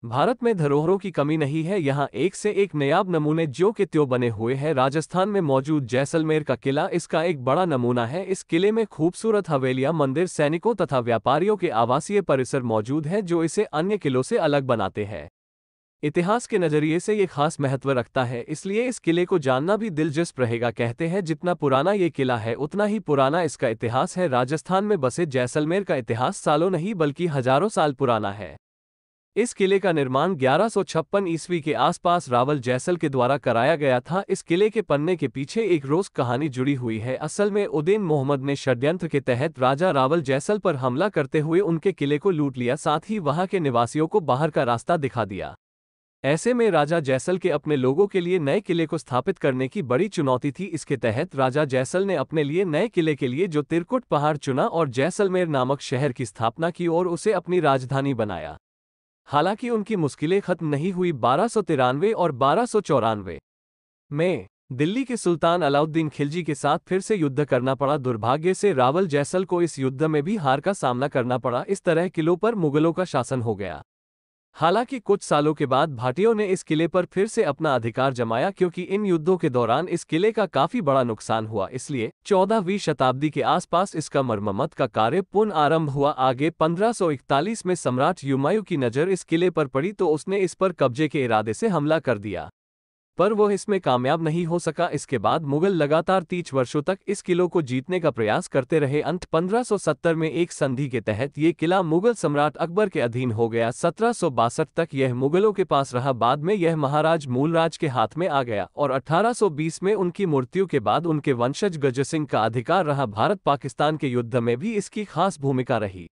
भारत में धरोहरों की कमी नहीं है। यहाँ एक से एक नायाब नमूने ज्यों के त्यों बने हुए हैं। राजस्थान में मौजूद जैसलमेर का किला इसका एक बड़ा नमूना है। इस किले में खूबसूरत हवेलियां, मंदिर, सैनिकों तथा व्यापारियों के आवासीय परिसर मौजूद हैं जो इसे अन्य किलों से अलग बनाते हैं। इतिहास के नजरिए से ये खास महत्व रखता है, इसलिए इस किले को जानना भी दिलचस्प रहेगा। कहते हैं जितना पुराना ये किला है उतना ही पुराना इसका इतिहास है। राजस्थान में बसे जैसलमेर का इतिहास सालों नहीं बल्कि हजारों साल पुराना है। इस किले का निर्माण 1156 ईस्वी के आसपास रावल जैसल के द्वारा कराया गया था। इस किले के पन्ने के पीछे एक रोज कहानी जुड़ी हुई है। असल में उदयन मोहम्मद ने षड्यंत्र के तहत राजा रावल जैसल पर हमला करते हुए उनके किले को लूट लिया, साथ ही वहां के निवासियों को बाहर का रास्ता दिखा दिया। ऐसे में राजा जैसल के अपने लोगों के लिए नए किले को स्थापित करने की बड़ी चुनौती थी। इसके तहत राजा जैसल ने अपने लिए नए किले के लिए जो तिरकुट पहाड़ चुना और जैसलमेर नामक शहर की स्थापना की और उसे अपनी राजधानी बनाया। हालांकि उनकी मुश्किलें खत्म नहीं हुई। 1293 और 1294 में दिल्ली के सुल्तान अलाउद्दीन खिलजी के साथ फिर से युद्ध करना पड़ा। दुर्भाग्य से रावल जैसल को इस युद्ध में भी हार का सामना करना पड़ा। इस तरह किलों पर मुगलों का शासन हो गया। हालांकि कुछ सालों के बाद भाटियों ने इस किले पर फिर से अपना अधिकार जमाया, क्योंकि इन युद्धों के दौरान इस किले का काफी बड़ा नुकसान हुआ। इसलिए 14वीं शताब्दी के आसपास इसका मरम्मत का कार्य पुनः आरंभ हुआ। आगे 1541 में सम्राट हुमायूं की नज़र इस किले पर पड़ी तो उसने इस पर कब्जे के इरादे से हमला कर दिया, पर वो इसमें कामयाब नहीं हो सका। इसके बाद मुगल लगातार 30 वर्षों तक इस किलों को जीतने का प्रयास करते रहे। अंत 1570 में एक संधि के तहत ये किला मुगल सम्राट अकबर के अधीन हो गया। 1762 तक यह मुगलों के पास रहा। बाद में यह महाराज मूलराज के हाथ में आ गया और 1820 में उनकी मृत्यु के बाद उनके वंशज गजसिंह का अधिकार रहा। भारत पाकिस्तान के युद्ध में भी इसकी खास भूमिका रही।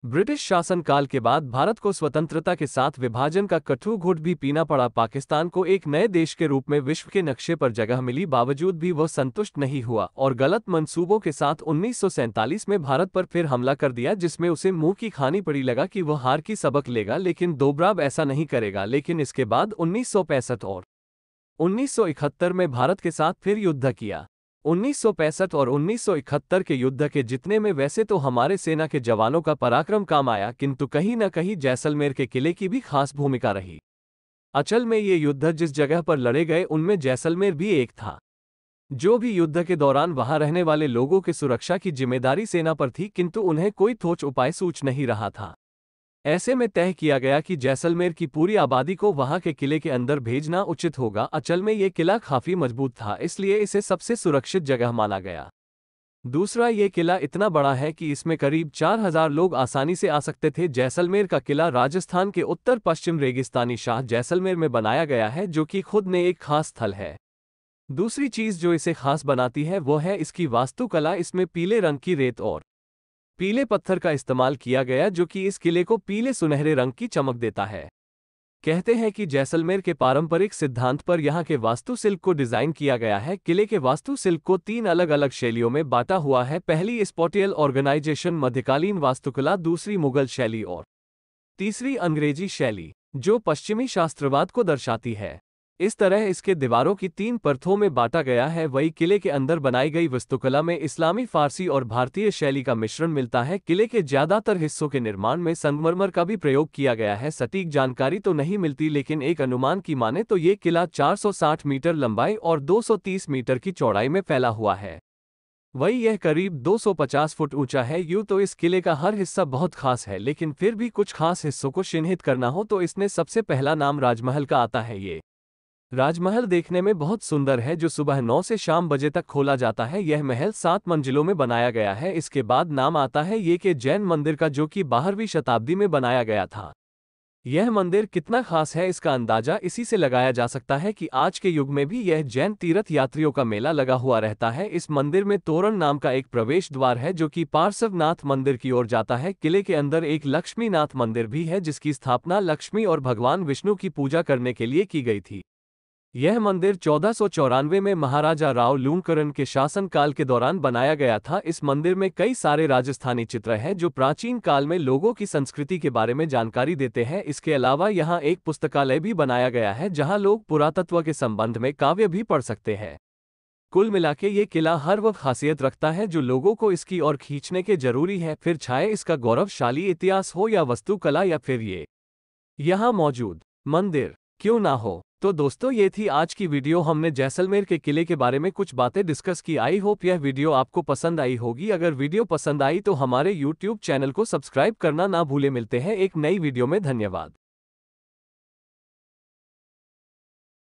ब्रिटिश शासनकाल के बाद भारत को स्वतंत्रता के साथ विभाजन का कटु घूंट भी पीना पड़ा। पाकिस्तान को एक नए देश के रूप में विश्व के नक्शे पर जगह मिली, बावजूद भी वह संतुष्ट नहीं हुआ और गलत मंसूबों के साथ 1947 में भारत पर फिर हमला कर दिया, जिसमें उसे मुंह की खानी पड़ी। लगा कि वह हार की सबक लेगा, लेकिन दोबारा ऐसा नहीं करेगा। लेकिन इसके बाद 1965 और 1971 में भारत के साथ फिर युद्ध किया। 1965 और 1971 के युद्ध के जितने में वैसे तो हमारे सेना के जवानों का पराक्रम काम आया, किंतु कहीं न कहीं जैसलमेर के किले की भी खास भूमिका रही। अचल में ये युद्ध जिस जगह पर लड़े गए उनमें जैसलमेर भी एक था। जो भी युद्ध के दौरान वहां रहने वाले लोगों की सुरक्षा की जिम्मेदारी सेना पर थी, किंतु उन्हें कोई ठोस उपाय सूझ नहीं रहा था। ऐसे में तय किया गया कि जैसलमेर की पूरी आबादी को वहां के किले के अंदर भेजना उचित होगा। अचल में यह किला काफी मजबूत था, इसलिए इसे सबसे सुरक्षित जगह माना गया। दूसरा, ये किला इतना बड़ा है कि इसमें करीब 4000 लोग आसानी से आ सकते थे। जैसलमेर का किला राजस्थान के उत्तर पश्चिम रेगिस्तानी शाह जैसलमेर में बनाया गया है, जो कि खुद में एक खास स्थल है। दूसरी चीज जो इसे खास बनाती है वो है इसकी वास्तुकला। इसमें पीले रंग की रेत और पीले पत्थर का इस्तेमाल किया गया, जो कि इस किले को पीले सुनहरे रंग की चमक देता है। कहते हैं कि जैसलमेर के पारंपरिक सिद्धांत पर यहाँ के वास्तुशिल्प को डिजाइन किया गया है। किले के वास्तुशिल्प को 3 अलग अलग शैलियों में बांटा हुआ है। पहली स्पॉटियल ऑर्गेनाइजेशन मध्यकालीन वास्तुकला, दूसरी मुगल शैली और तीसरी अंग्रेजी शैली, जो पश्चिमी शास्त्रवाद को दर्शाती है। इस तरह इसके दीवारों की 3 परतों में बांटा गया है। वही किले के अंदर बनाई गई वास्तुकला में इस्लामी, फारसी और भारतीय शैली का मिश्रण मिलता है। किले के ज्यादातर हिस्सों के निर्माण में संगमरमर का भी प्रयोग किया गया है। सटीक जानकारी तो नहीं मिलती, लेकिन एक अनुमान की माने तो ये किला 460 मीटर लंबाई और 230 मीटर की चौड़ाई में फैला हुआ है। वही यह करीब 250 फुट ऊंचा है। यूं तो इस किले का हर हिस्सा बहुत खास है, लेकिन फिर भी कुछ खास हिस्सों को चिन्हित करना हो तो इसमें सबसे पहला नाम राजमहल का आता है। ये राजमहल देखने में बहुत सुंदर है, जो सुबह 9 से शाम बजे तक खोला जाता है। यह महल 7 मंजिलों में बनाया गया है। इसके बाद नाम आता है ये के जैन मंदिर का, जो कि 12वीं शताब्दी में बनाया गया था। यह मंदिर कितना खास है इसका अंदाजा इसी से लगाया जा सकता है कि आज के युग में भी यह जैन तीर्थ यात्रियों का मेला लगा हुआ रहता है। इस मंदिर में तोरण नाम का एक प्रवेश द्वार है, जो कि पार्श्वनाथ मंदिर की ओर जाता है। किले के अंदर एक लक्ष्मीनाथ मंदिर भी है, जिसकी स्थापना लक्ष्मी और भगवान विष्णु की पूजा करने के लिए की गई थी। यह मंदिर 1494 में महाराजा राव लूणकरण के शासनकाल के दौरान बनाया गया था। इस मंदिर में कई सारे राजस्थानी चित्र हैं, जो प्राचीन काल में लोगों की संस्कृति के बारे में जानकारी देते हैं। इसके अलावा यहाँ एक पुस्तकालय भी बनाया गया है, जहाँ लोग पुरातत्व के संबंध में काव्य भी पढ़ सकते हैं। कुल मिलाके ये किला हर वह खासियत रखता है जो लोगों को इसकी ओर खींचने के जरूरी है, फिर चाहे इसका गौरवशाली इतिहास हो या वास्तुकला या फिर ये यहाँ मौजूद मंदिर क्यों ना हो। तो दोस्तों ये थी आज की वीडियो, हमने जैसलमेर के किले के बारे में कुछ बातें डिस्कस की। आई होप यह वीडियो आपको पसंद आई होगी। अगर वीडियो पसंद आई तो हमारे YouTube चैनल को सब्सक्राइब करना ना भूले। मिलते हैं एक नई वीडियो में, धन्यवाद।